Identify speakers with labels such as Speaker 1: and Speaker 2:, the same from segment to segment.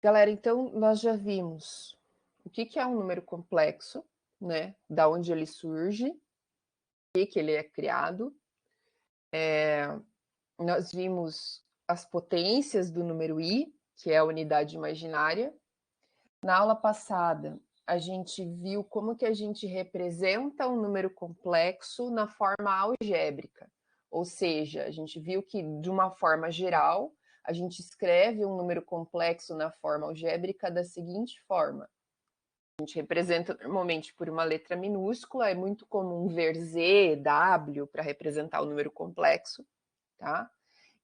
Speaker 1: Galera, então nós já vimos o que é um número complexo, né? Da onde ele surge, que ele é criado. Nós vimos as potências do número i, que é a unidade imaginária. Na aula passada, a gente viu como que a gente representa um número complexo na forma algébrica. Ou seja, a gente viu que, de uma forma geral, a gente escreve um número complexo na forma algébrica da seguinte forma. A gente representa normalmente por uma letra minúscula, é muito comum ver Z, W para representar o número complexo, tá?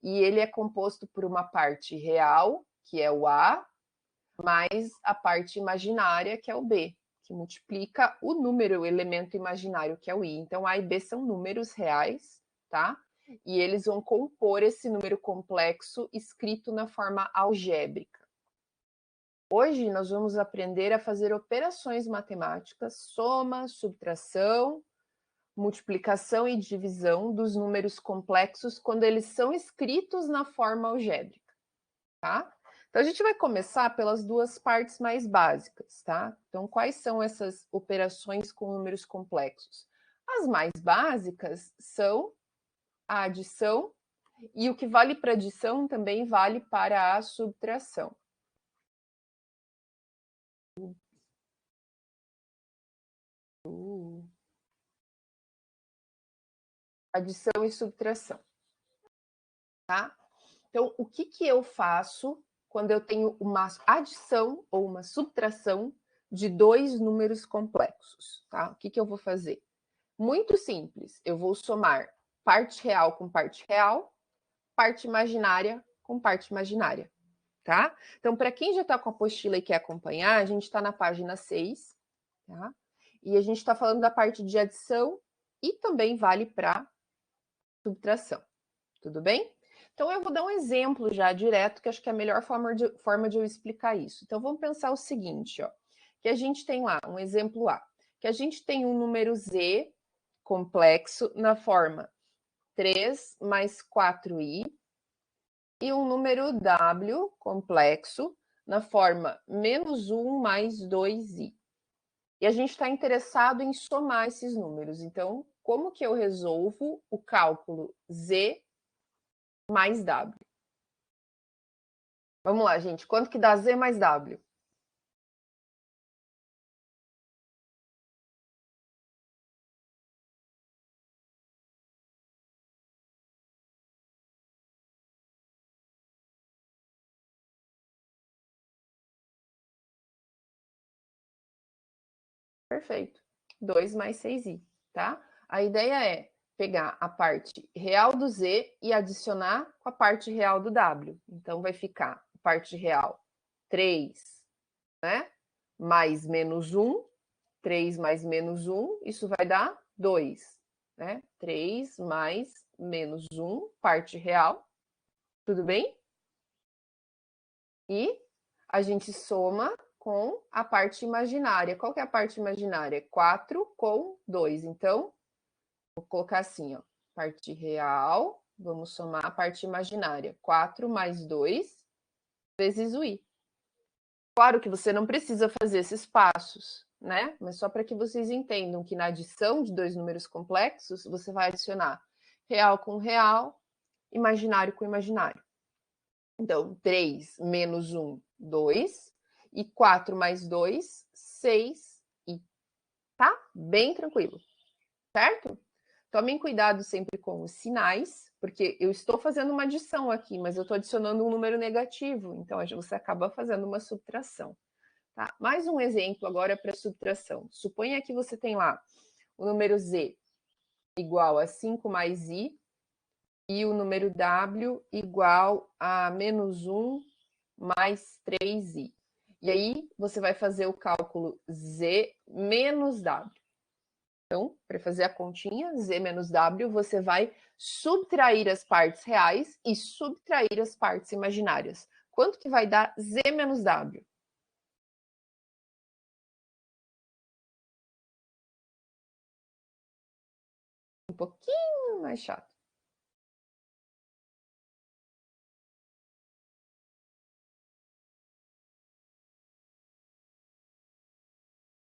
Speaker 1: E ele é composto por uma parte real, que é o A, mais a parte imaginária, que é o B, que multiplica o número, o elemento imaginário, que é o I. Então, A e B são números reais, tá? E eles vão compor esse número complexo escrito na forma algébrica. Hoje nós vamos aprender a fazer operações matemáticas, soma, subtração, multiplicação e divisão dos números complexos quando eles são escritos na forma algébrica, tá? Então a gente vai começar pelas duas partes mais básicas, tá? Então quais são essas operações com números complexos? As mais básicas são a adição e o que vale para adição também vale para a subtração. Adição e subtração, tá? Então, o que eu faço quando eu tenho uma adição ou uma subtração de dois números complexos, tá? O que eu vou fazer? Muito simples, eu vou somar parte real com parte real, parte imaginária com parte imaginária, tá? Então, para quem já está com a apostila e quer acompanhar, a gente está na página 6, tá? E a gente está falando da parte de adição e também vale para subtração, tudo bem? Então, eu vou dar um exemplo já direto, que acho que é a melhor forma de eu explicar isso. Então, vamos pensar o seguinte, ó, que a gente tem lá, um exemplo A, que a gente tem um número Z complexo na forma 3 mais 4i e um número W complexo na forma menos 1 mais 2i. E a gente está interessado em somar esses números. Então, como que eu resolvo o cálculo Z mais W? Vamos lá, gente. Quanto que dá Z mais W? Perfeito. 2 mais 6i, tá? A ideia é pegar a parte real do Z e adicionar com a parte real do W. Então, vai ficar a parte real 3, né? Mais menos 1. 3 mais menos 1, isso vai dar 2, né? 3 mais menos 1, parte real. Tudo bem? E a gente soma com a parte imaginária. Qual que é a parte imaginária? 4 com 2. Então, vou colocar assim, ó. Parte real, vamos somar a parte imaginária. 4 mais 2 vezes o i. Claro que você não precisa fazer esses passos, né? Mas só para que vocês entendam que na adição de dois números complexos, você vai adicionar real com real, imaginário com imaginário. Então, 3 menos 1, 2. E 4 mais 2, 6. E tá bem tranquilo, certo? Tomem cuidado sempre com os sinais, porque eu estou fazendo uma adição aqui, mas eu estou adicionando um número negativo, então você acaba fazendo uma subtração. Tá? Mais um exemplo agora para subtração. Suponha que você tem lá o número Z igual a 5 mais I e o número W igual a menos 1 mais 3i. E aí você vai fazer o cálculo Z menos W. Então, para fazer a continha, Z menos W, você vai subtrair as partes reais e subtrair as partes imaginárias. Quanto que vai dar Z menos W? Um pouquinho mais chato.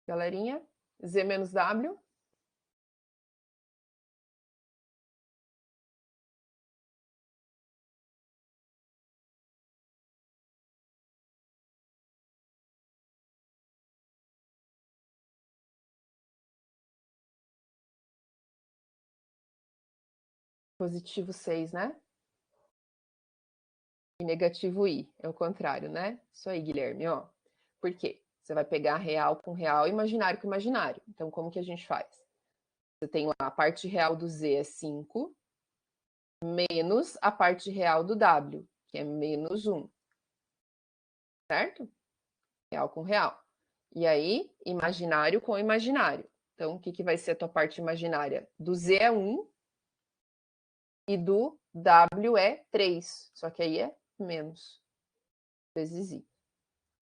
Speaker 1: Galerinha, Z menos W. Positivo 6, né? E negativo I, é o contrário, né? Isso aí, Guilherme, ó. Por quê? Você vai pegar real com real, imaginário com imaginário. Então, como que a gente faz? Você tem lá a parte real do Z é 5, menos a parte real do W, que é menos 1. Certo? Real com real. E aí, imaginário com imaginário. Então, o que, que vai ser a tua parte imaginária? Do Z é 1 e do W é 3. Só que aí é menos vezes I.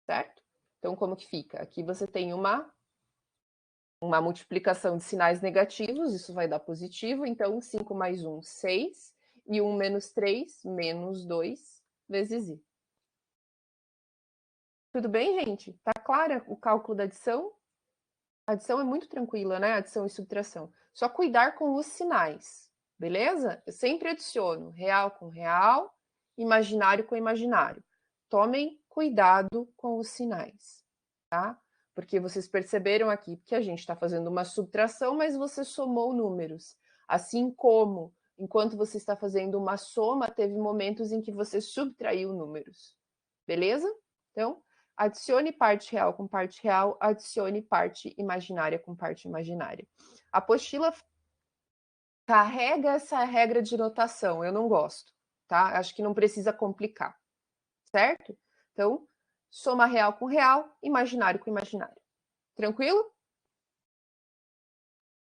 Speaker 1: Certo? Então, como que fica? Aqui você tem uma multiplicação de sinais negativos, isso vai dar positivo, então 5 mais 1, 6, e 1 menos 3, menos 2, vezes I. Tudo bem, gente? Tá clara o cálculo da adição? A adição é muito tranquila, né? Adição e subtração. Só cuidar com os sinais, beleza? Eu sempre adiciono real com real, imaginário com imaginário. Tomem cuidado com os sinais, tá? Porque vocês perceberam aqui que a gente está fazendo uma subtração, mas você somou números. Assim como, enquanto você está fazendo uma soma, teve momentos em que você subtraiu números. Beleza? Então, adicione parte real com parte real, adicione parte imaginária com parte imaginária. A apostila carrega essa regra de notação, eu não gosto, tá? Acho que não precisa complicar, certo? Então, soma real com real, imaginário com imaginário. Tranquilo?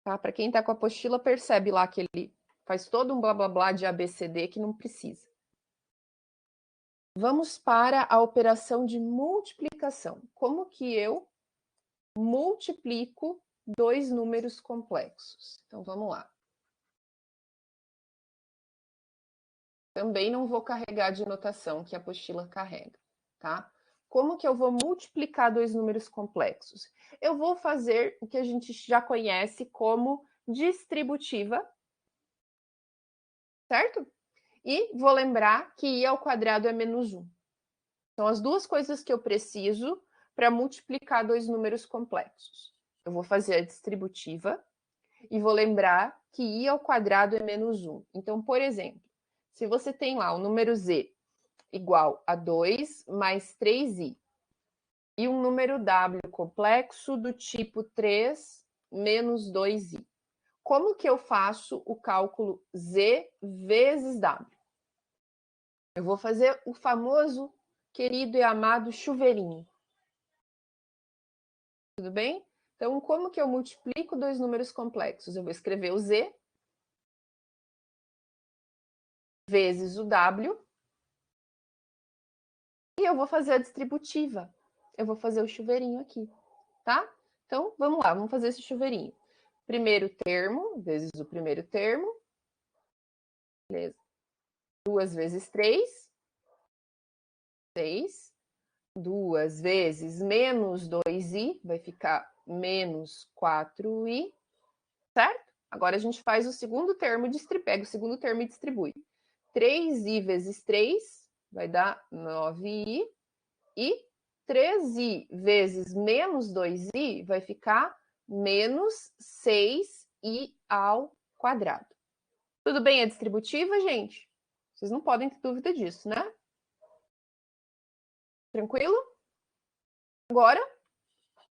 Speaker 1: Tá? Para quem está com a apostila, percebe lá que ele faz todo um blá blá blá de ABCD que não precisa. Vamos para a operação de multiplicação. Como que eu multiplico dois números complexos? Então, vamos lá. Também não vou carregar de notação que a apostila carrega, tá? Como que eu vou multiplicar dois números complexos? Eu vou fazer o que a gente já conhece como distributiva, certo? E vou lembrar que I ao quadrado é menos 1. São as duas coisas que eu preciso para multiplicar dois números complexos. Eu vou fazer a distributiva e vou lembrar que I ao quadrado é menos 1. Então, por exemplo, se você tem lá o número Z igual a 2 mais 3I e um número W complexo do tipo 3 menos 2I. Como que eu faço o cálculo Z vezes W? Eu vou fazer o famoso, querido e amado chuveirinho. Tudo bem? Então, como que eu multiplico dois números complexos? Eu vou escrever o Z vezes o W e eu vou fazer a distributiva. Eu vou fazer o chuveirinho aqui, tá? Então, vamos lá, vamos fazer esse chuveirinho. Primeiro termo vezes o primeiro termo. Beleza. 2 vezes 3, 6. 2 vezes menos 2i, vai ficar menos 4i, certo? Agora a gente faz o segundo termo, pega o segundo termo e distribui. 3i vezes 3 vai dar 9i, e 3i vezes menos 2i vai ficar menos 6i ao quadrado. Tudo bem a distributiva, gente? Vocês não podem ter dúvida disso, né? Tranquilo? Agora,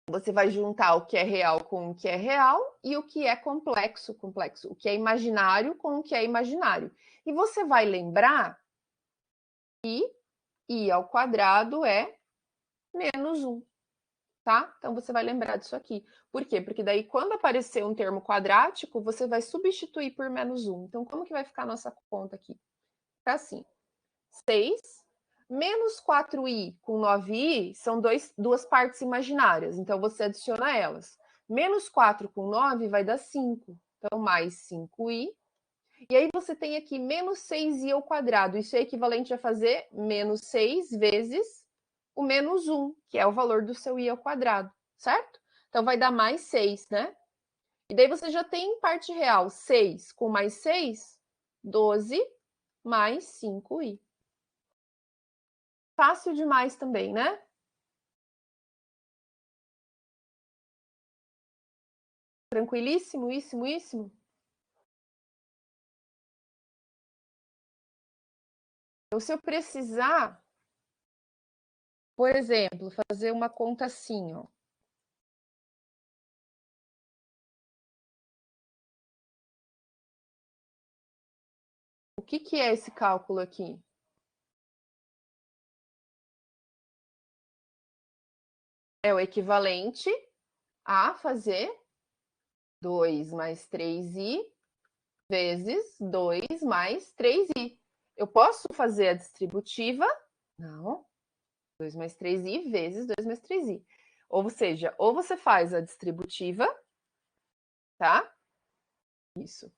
Speaker 1: você vai juntar o que é real com o que é real e o que é complexo, o que é imaginário com o que é imaginário. E você vai lembrar que i ao quadrado é menos 1, tá? Então, você vai lembrar disso aqui. Por quê? Porque daí, quando aparecer um termo quadrático, você vai substituir por menos 1. Então, como que vai ficar a nossa conta aqui? Fica assim, 6 menos 4i com 9i são duas partes imaginárias, então você adiciona elas. Menos 4 com 9 vai dar 5, então mais 5i. E aí você tem aqui menos 6i ao quadrado, isso é equivalente a fazer menos 6 vezes o menos 1, que é o valor do seu i ao quadrado, certo? Então, vai dar mais 6, né? E daí você já tem em parte real 6 com mais 6, 12 mais 5i. Fácil demais também, né? Tranquilíssimo, íssimo. Então, se eu precisar, por exemplo, fazer uma conta assim, ó. O que é esse cálculo aqui? É o equivalente a fazer 2 mais 3i vezes 2 mais 3i. Eu posso fazer a distributiva? Não. 2 mais 3i vezes 2 mais 3i. Ou seja, ou você faz a distributiva, tá? Isso.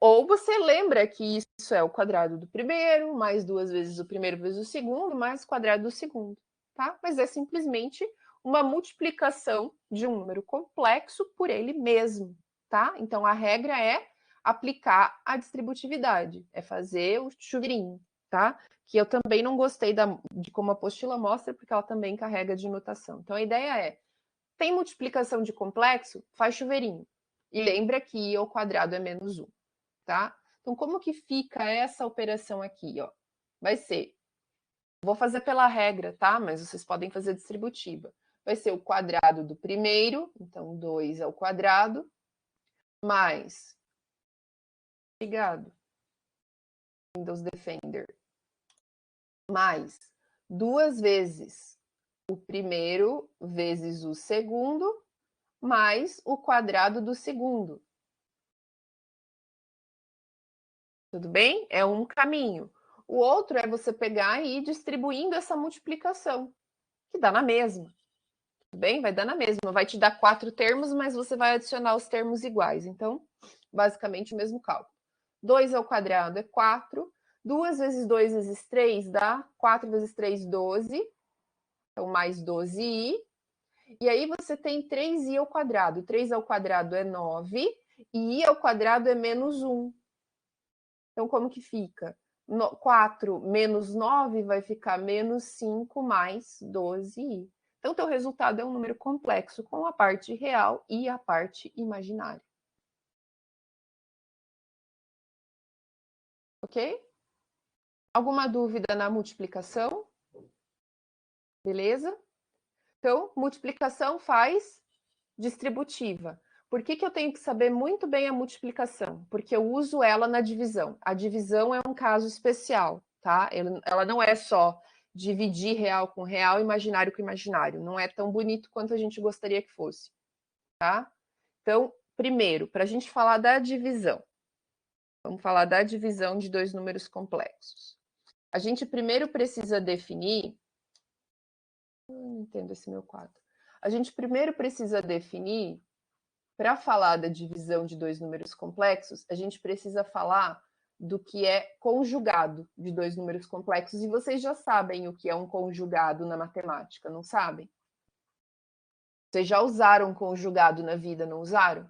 Speaker 1: Ou você lembra que isso é o quadrado do primeiro, mais 2 vezes o primeiro vezes o segundo, mais o quadrado do segundo, tá? Mas é simplesmente uma multiplicação de um número complexo por ele mesmo, tá? Então, a regra é aplicar a distributividade, é fazer o chuveirinho, tá? Que eu também não gostei de como a apostila mostra, porque ela também carrega de notação. Então, a ideia é, tem multiplicação de complexo? Faz chuveirinho. E lembra que i ao quadrado é menos 1, tá? Então, como que fica essa operação aqui, ó? Vai ser, vou fazer pela regra, tá? Mas vocês podem fazer distributiva. Vai ser o quadrado do primeiro, então 2 ao quadrado, mais, obrigado, Windows Defender, mais 2 vezes o primeiro vezes o segundo, mais o quadrado do segundo. Tudo bem? É um caminho. O outro é você pegar e ir distribuindo essa multiplicação, que dá na mesma. Tudo bem? Vai dar na mesma. Vai te dar 4 termos, mas você vai adicionar os termos iguais. Então, basicamente, o mesmo cálculo. 2 ao quadrado é 4. 2 vezes 2 vezes 3 dá 4 vezes 3, 12. Então, mais 12i. E aí você tem 3i ao quadrado. 3 ao quadrado é 9. E i ao quadrado é menos 1. Então, como que fica? 4 menos 9 vai ficar menos 5 mais 12i. Então, teu resultado é um número complexo com a parte real e a parte imaginária. Ok? Alguma dúvida na multiplicação? Beleza? Então, multiplicação faz distributiva. Por que eu tenho que saber muito bem a multiplicação? Porque eu uso ela na divisão. A divisão é um caso especial, tá? Ela não é só dividir real com real, imaginário com imaginário. Não é tão bonito quanto a gente gostaria que fosse, tá? Então, primeiro, para a gente falar da divisão. Vamos falar da divisão de dois números complexos. A gente primeiro precisa definir... não entendo esse meu quadro. A gente primeiro precisa definir... Para falar da divisão de dois números complexos, a gente precisa falar do que é conjugado de dois números complexos. E vocês já sabem o que é um conjugado na matemática, não sabem? Vocês já usaram conjugado na vida, não usaram?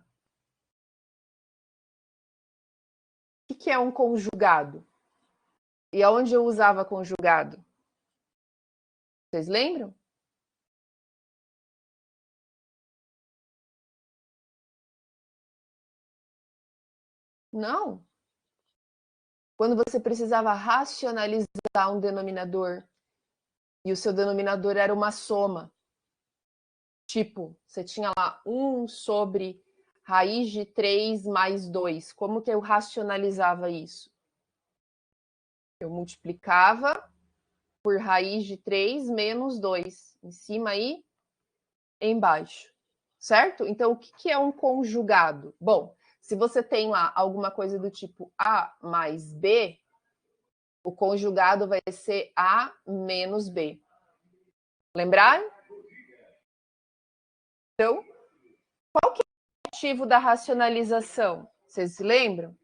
Speaker 1: O que é um conjugado? E aonde eu usava conjugado? Vocês lembram? Não. Quando você precisava racionalizar um denominador e o seu denominador era uma soma. Tipo, você tinha lá 1 sobre raiz de 3 mais 2. Como que eu racionalizava isso? Eu multiplicava por raiz de 3 menos 2, em cima e embaixo, certo? Então, o que é um conjugado? Bom, se você tem lá alguma coisa do tipo A mais B, o conjugado vai ser A menos B. Lembraram? Então, qual que é o objetivo da racionalização? Vocês se lembram?